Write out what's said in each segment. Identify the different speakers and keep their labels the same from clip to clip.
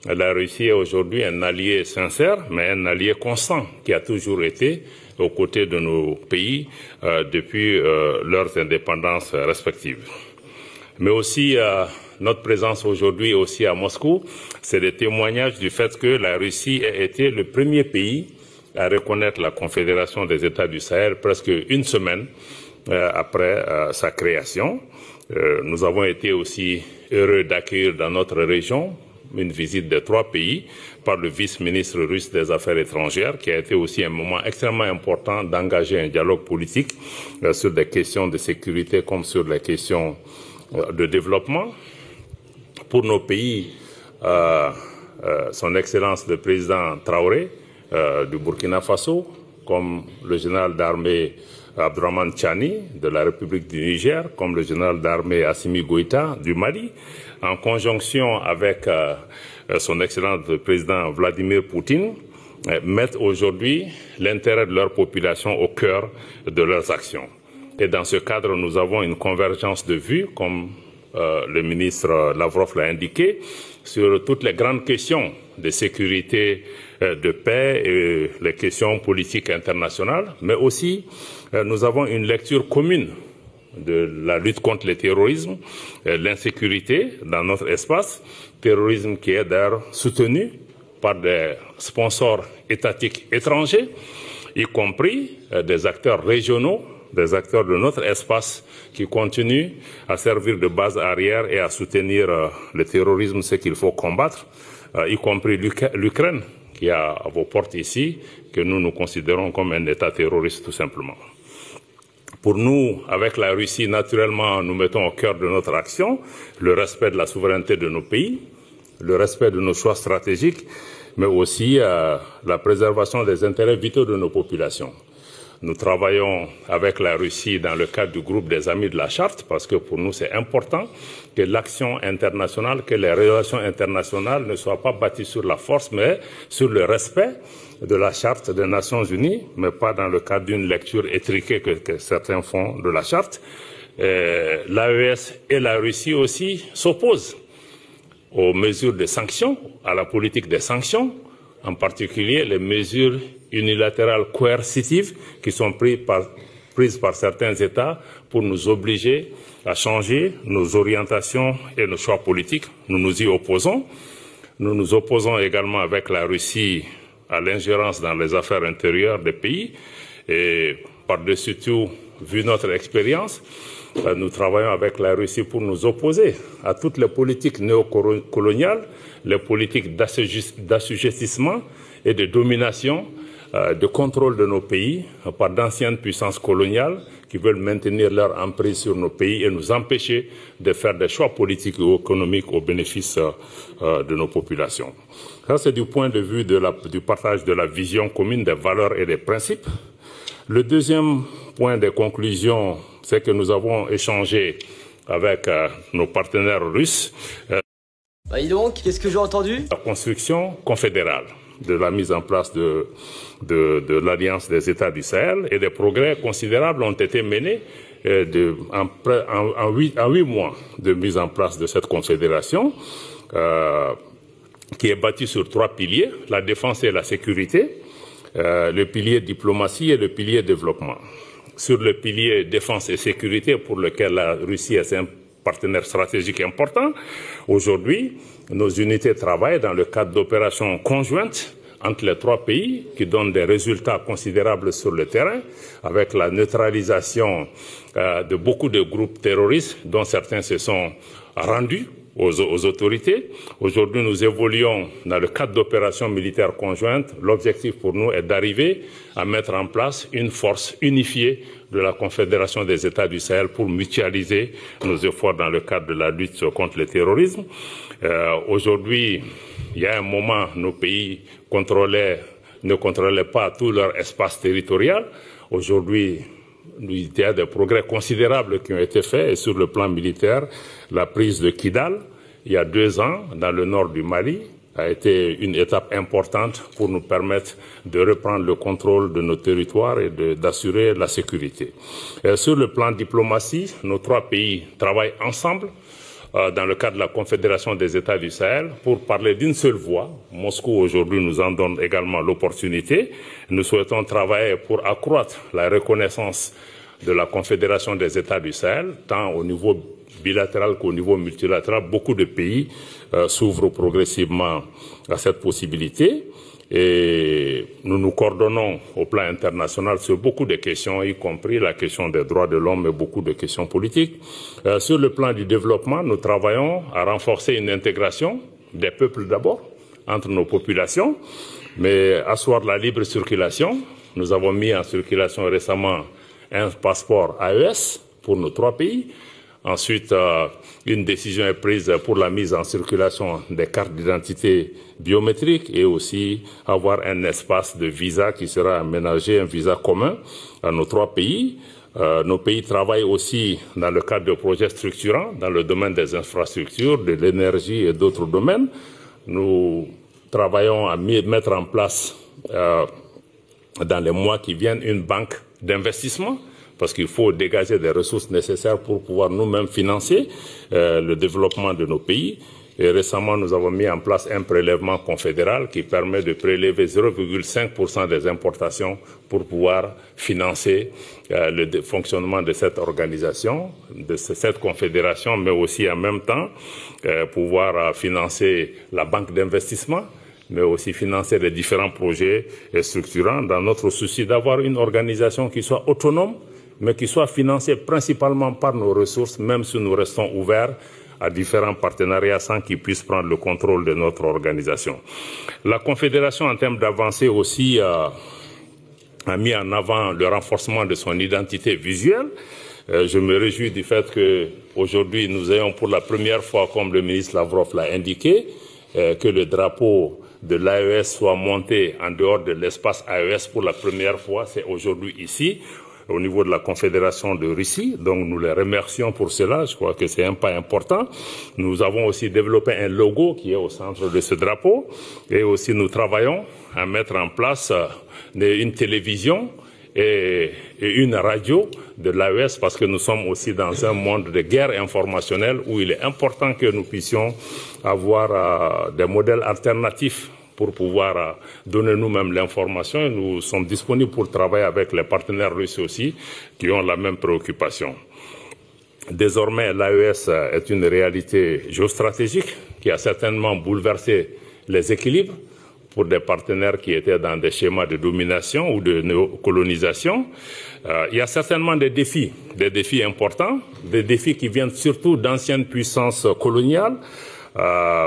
Speaker 1: La Russie est aujourd'hui un allié sincère, mais un allié constant qui a toujours été aux côtés de nos pays depuis leurs indépendances respectives. Mais aussi, notre présence aujourd'hui aussi à Moscou, c'est des témoignages du fait que la Russie a été le premier pays à reconnaître la Confédération des États du Sahel presque une semaine après sa création. Nous avons été aussi heureux d'accueillir dans notre région une visite de 3 pays par le vice-ministre russe des Affaires étrangères, qui a été aussi un moment extrêmement important d'engager un dialogue politique sur des questions de sécurité comme sur les questions de développement. Pour nos pays, son Excellence le président Traoré du Burkina Faso, comme le général d'armée Abdourahmane Tchani de la République du Niger, comme le général d'armée Assimi Goïta du Mali, en conjonction avec son Excellence le président Vladimir Poutine, mettent aujourd'hui l'intérêt de leur population au cœur de leurs actions. Et dans ce cadre, nous avons une convergence de vues, comme le ministre Lavrov l'a indiqué, sur toutes les grandes questions de sécurité, de paix et les questions politiques internationales, mais aussi nous avons une lecture commune de la lutte contre le terrorisme, l'insécurité dans notre espace, terrorisme qui est d'ailleurs soutenu par des sponsors étatiques étrangers, y compris des acteurs régionaux, des acteurs de notre espace qui continuent à servir de base arrière et à soutenir le terrorisme, ce qu'il faut combattre, y compris l'Ukraine, qui est à vos portes ici, que nous considérons comme un État terroriste tout simplement. Pour nous, avec la Russie, naturellement, nous mettons au cœur de notre action le respect de la souveraineté de nos pays, le respect de nos choix stratégiques, mais aussi la préservation des intérêts vitaux de nos populations. Nous travaillons avec la Russie dans le cadre du groupe des Amis de la Charte, parce que pour nous, c'est important que l'action internationale, que les relations internationales ne soient pas bâties sur la force, mais sur le respect de la Charte des Nations Unies, mais pas dans le cadre d'une lecture étriquée que certains font de la Charte. L'AES et la Russie aussi s'opposent aux mesures de sanctions, à la politique des sanctions, en particulier les mesures unilatérales coercitives qui sont prises par certains États pour nous obliger à changer nos orientations et nos choix politiques. Nous nous y opposons. Nous nous opposons également avec la Russie à l'ingérence dans les affaires intérieures des pays. Et par-dessus tout, vu notre expérience, nous travaillons avec la Russie pour nous opposer à toutes les politiques néocoloniales, les politiques d'assujettissement et de domination, de contrôle de nos pays par d'anciennes puissances coloniales qui veulent maintenir leur emprise sur nos pays et nous empêcher de faire des choix politiques ou économiques au bénéfice de nos populations. Ça, c'est du point de vue du partage de la vision commune des valeurs et des principes. Le deuxième point de conclusion, c'est que nous avons échangé avec nos partenaires russes.
Speaker 2: Dis donc, qu'est-ce que j'ai entendu?
Speaker 1: La construction confédérale de la mise en place de l'Alliance des États du Sahel, et des progrès considérables ont été menés en 8 mois de mise en place de cette confédération qui est bâtie sur 3 piliers, la défense et la sécurité, le pilier diplomatie et le pilier développement. Sur le pilier défense et sécurité, pour lequel la Russie est un partenaire stratégique important, aujourd'hui, nos unités travaillent dans le cadre d'opérations conjointes entre les 3 pays qui donnent des résultats considérables sur le terrain, avec la neutralisation de beaucoup de groupes terroristes dont certains se sont rendus aux autorités. Aujourd'hui, nous évoluons dans le cadre d'opérations militaires conjointes. L'objectif pour nous est d'arriver à mettre en place une force unifiée de la Confédération des États du Sahel pour mutualiser nos efforts dans le cadre de la lutte contre le terrorisme. Aujourd'hui, il y a un moment, nos pays ne contrôlaient pas tout leur espace territorial. Aujourd'hui, il y a des progrès considérables qui ont été faits, et sur le plan militaire, la prise de Kidal, il y a 2 ans, dans le nord du Mali, a été une étape importante pour nous permettre de reprendre le contrôle de nos territoires et d'assurer la sécurité. Sur le plan diplomatie, nos 3 pays travaillent ensemble dans le cadre de la Confédération des États du Sahel pour parler d'une seule voix. Moscou aujourd'hui nous en donne également l'opportunité. Nous souhaitons travailler pour accroître la reconnaissance de la Confédération des États du Sahel, tant au niveau bilatéral qu'au niveau multilatéral. Beaucoup de pays s'ouvrent progressivement à cette possibilité. Et nous nous coordonnons au plan international sur beaucoup de questions, y compris la question des droits de l'homme et beaucoup de questions politiques. Sur le plan du développement, nous travaillons à renforcer une intégration des peuples d'abord, entre nos populations, mais asseoir la libre circulation. Nous avons mis en circulation récemment un passeport AES pour nos 3 pays. Ensuite, une décision est prise pour la mise en circulation des cartes d'identité biométriques et aussi avoir un espace de visa qui sera aménagé, un visa commun à nos 3 pays. Nos pays travaillent aussi dans le cadre de projets structurants dans le domaine des infrastructures, de l'énergie et d'autres domaines. Nous travaillons à mettre en place dans les mois qui viennent une banque d'investissement, parce qu'il faut dégager des ressources nécessaires pour pouvoir nous-mêmes financer le développement de nos pays. Et récemment, nous avons mis en place un prélèvement confédéral qui permet de prélever 0,5% des importations pour pouvoir financer le fonctionnement de cette organisation, de cette confédération, mais aussi en même temps pouvoir financer la banque d'investissement, mais aussi financer les différents projets structurants dans notre souci d'avoir une organisation qui soit autonome, mais qui soit financée principalement par nos ressources, même si nous restons ouverts à différents partenariats sans qu'ils puissent prendre le contrôle de notre organisation. La Confédération, en termes d'avancée aussi, a mis en avant le renforcement de son identité visuelle. Je me réjouis du fait qu'aujourd'hui, nous ayons pour la première fois, comme le ministre Lavrov l'a indiqué, que le drapeau de l'AES soit monté en dehors de l'espace AES pour la première fois. C'est aujourd'hui ici, au niveau de la Confédération de Russie. Donc nous les remercions pour cela. Je crois que c'est un pas important. Nous avons aussi développé un logo qui est au centre de ce drapeau. Et aussi nous travaillons à mettre en place une télévision et une radio de l'AES, parce que nous sommes aussi dans un monde de guerre informationnelle où il est important que nous puissions avoir des modèles alternatifs pour pouvoir donner nous-mêmes l'information. Nous sommes disponibles pour travailler avec les partenaires russes aussi qui ont la même préoccupation. Désormais, l'AES est une réalité géostratégique qui a certainement bouleversé les équilibres pour des partenaires qui étaient dans des schémas de domination ou de néocolonisation. Il y a certainement des défis importants, des défis qui viennent surtout d'anciennes puissances coloniales,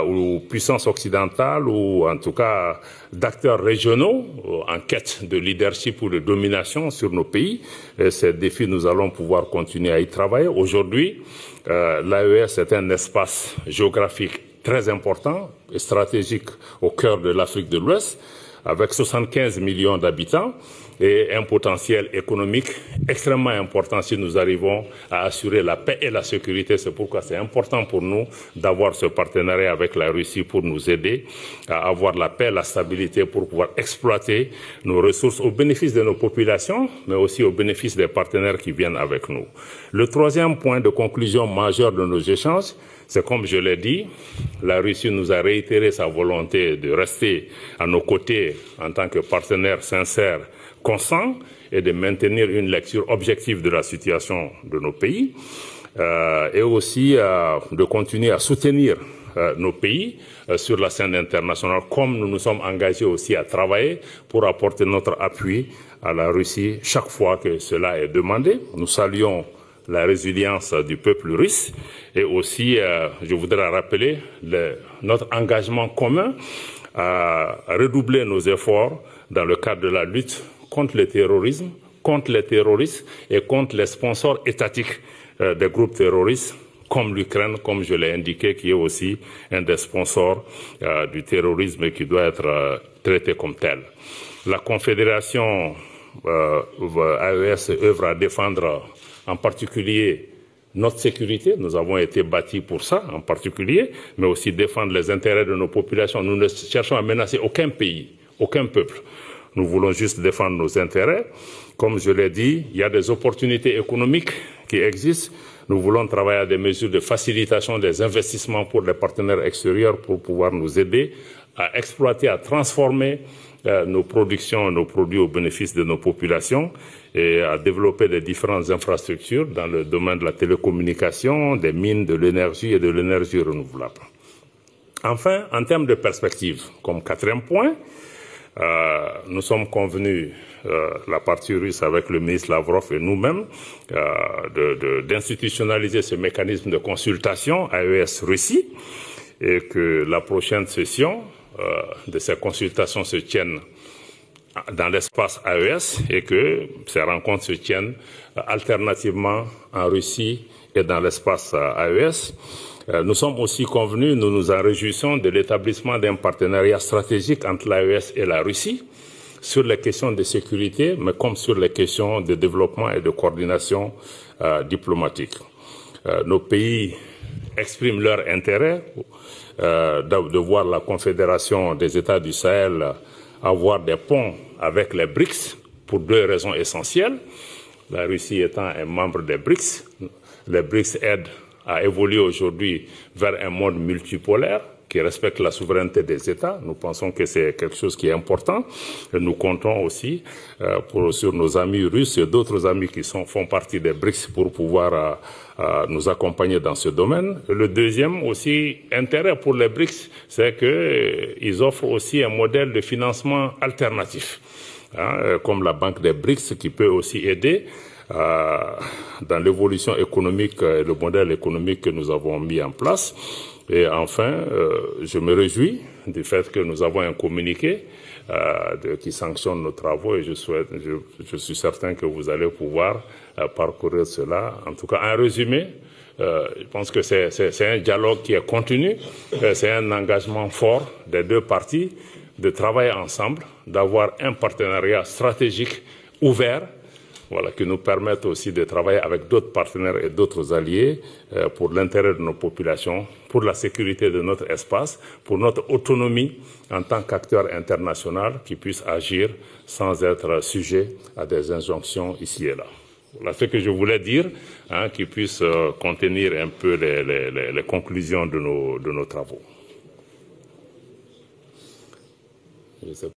Speaker 1: ou puissances occidentales, ou en tout cas d'acteurs régionaux en quête de leadership ou de domination sur nos pays. Et ces défis, nous allons pouvoir continuer à y travailler. Aujourd'hui, l'AES est un espace géographique très important et stratégique au cœur de l'Afrique de l'Ouest, avec 75 millions d'habitants et un potentiel économique extrêmement important si nous arrivons à assurer la paix et la sécurité. C'est pourquoi c'est important pour nous d'avoir ce partenariat avec la Russie pour nous aider à avoir la paix, la stabilité, pour pouvoir exploiter nos ressources au bénéfice de nos populations, mais aussi au bénéfice des partenaires qui viennent avec nous. Le troisième point de conclusion majeur de nos échanges, c'est comme je l'ai dit, la Russie nous a réitéré sa volonté de rester à nos côtés en tant que partenaire sincère, constant, et de maintenir une lecture objective de la situation de nos pays, et aussi de continuer à soutenir nos pays sur la scène internationale, comme nous nous sommes engagés aussi à travailler pour apporter notre appui à la Russie chaque fois que cela est demandé. Nous saluons la résilience du peuple russe et aussi, je voudrais rappeler notre engagement commun à redoubler nos efforts dans le cadre de la lutte contre le terrorisme, contre les terroristes et contre les sponsors étatiques des groupes terroristes, comme l'Ukraine, comme je l'ai indiqué, qui est aussi un des sponsors du terrorisme et qui doit être traité comme tel. La Confédération AES œuvre à défendre en particulier notre sécurité. Nous avons été bâtis pour ça en particulier, mais aussi défendre les intérêts de nos populations. Nous ne cherchons à menacer aucun pays, aucun peuple. Nous voulons juste défendre nos intérêts. Comme je l'ai dit, il y a des opportunités économiques qui existent Nous voulons travailler à des mesures de facilitation des investissements pour les partenaires extérieurs pour pouvoir nous aider à exploiter, à transformer nos productions, nos produits au bénéfice de nos populations et à développer les différentes infrastructures dans le domaine de la télécommunication, des mines, de l'énergie et de l'énergie renouvelable. Enfin, en termes de perspective, comme quatrième point, nous sommes convenus, la partie russe avec le ministre Lavrov et nous-mêmes, d'institutionnaliser ce mécanisme de consultation AES-Russie et que la prochaine session de ces consultations se tienne dans l'espace AES et que ces rencontres se tiennent alternativement en Russie et dans l'espace AES. Nous sommes aussi convenus, nous nous en réjouissons de l'établissement d'un partenariat stratégique entre l'AES et la Russie sur les questions de sécurité, mais comme sur les questions de développement et de coordination diplomatique. Nos pays expriment leur intérêt de voir la Confédération des États du Sahel avoir des ponts avec les BRICS pour deux raisons essentielles. La Russie étant un membre des BRICS, les BRICS aident à évoluer aujourd'hui vers un monde multipolaire qui respecte la souveraineté des États. Nous pensons que c'est quelque chose qui est important. Et nous comptons aussi sur nos amis russes et d'autres amis qui font partie des BRICS pour pouvoir nous accompagner dans ce domaine. Le deuxième aussi intérêt pour les BRICS, c'est qu'ils offrent aussi un modèle de financement alternatif, comme la Banque des BRICS qui peut aussi aider dans l'évolution économique et le modèle économique que nous avons mis en place. Et enfin, je me réjouis du fait que nous avons un communiqué qui sanctionne nos travaux et je suis certain que vous allez pouvoir parcourir cela. En tout cas, en résumé, je pense que c'est un dialogue qui est continu, c'est un engagement fort des deux parties de travailler ensemble, d'avoir un partenariat stratégique ouvert, voilà, qui nous permettent aussi de travailler avec d'autres partenaires et d'autres alliés pour l'intérêt de nos populations, pour la sécurité de notre espace, pour notre autonomie en tant qu'acteur international qui puisse agir sans être sujet à des injonctions ici et là. Voilà ce que je voulais dire, qui puisse contenir un peu les conclusions de nos travaux. Je sais pas.